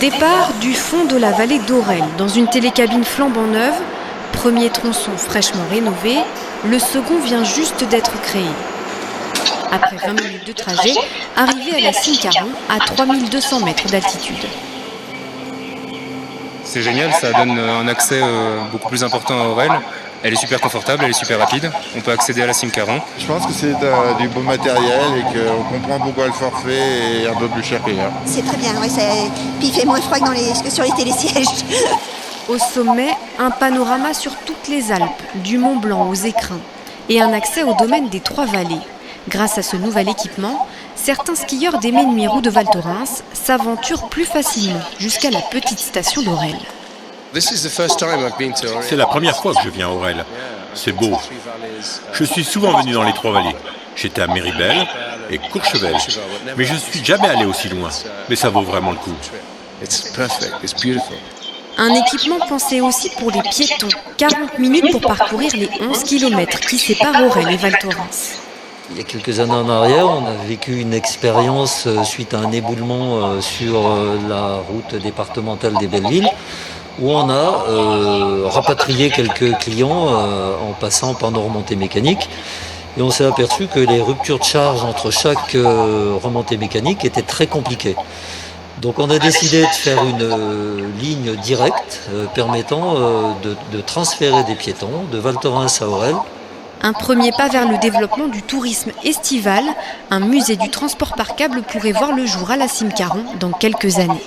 Départ du fond de la vallée d'Aurel, dans une télécabine flambant neuve. Premier tronçon fraîchement rénové, le second vient juste d'être créé. Après 20 minutes de trajet, arrivé à la cime Caron, à 3200 mètres d'altitude. C'est génial, ça donne un accès beaucoup plus important à Aurel. Elle est super confortable, elle est super rapide. On peut accéder à la cime Caron. Je pense que c'est du beau matériel et qu'on comprend pourquoi le forfait est un peu plus cher qu'ailleurs. C'est très bien, ouais, puis il fait moins froid que sur les télésièges. Au sommet, un panorama sur toutes les Alpes, du Mont Blanc aux Écrins, et un accès au domaine des Trois-Vallées. Grâce à ce nouvel équipement, certains skieurs des Ménuires ou de Val Thorens s'aventurent plus facilement jusqu'à la petite station d'Aurel. C'est la première fois que je viens à Aurel. C'est beau. Je suis souvent venu dans les Trois-Vallées. J'étais à Méribel et Courchevel. Mais je ne suis jamais allé aussi loin. Mais ça vaut vraiment le coup. Un équipement pensé aussi pour les piétons. 40 minutes pour parcourir les 11 km qui séparent Aurel et Val Thorens. Il y a quelques années en arrière, on a vécu une expérience suite à un éboulement sur la route départementale des Belleville, où on a rapatrié quelques clients en passant par nos remontées mécaniques. Et on s'est aperçu que les ruptures de charge entre chaque remontée mécanique étaient très compliquées. Donc on a décidé de faire une ligne directe permettant de transférer des piétons de Val Thorens à Aurel. Un premier pas vers le développement du tourisme estival. Un musée du transport par câble pourrait voir le jour à la cime Caron dans quelques années.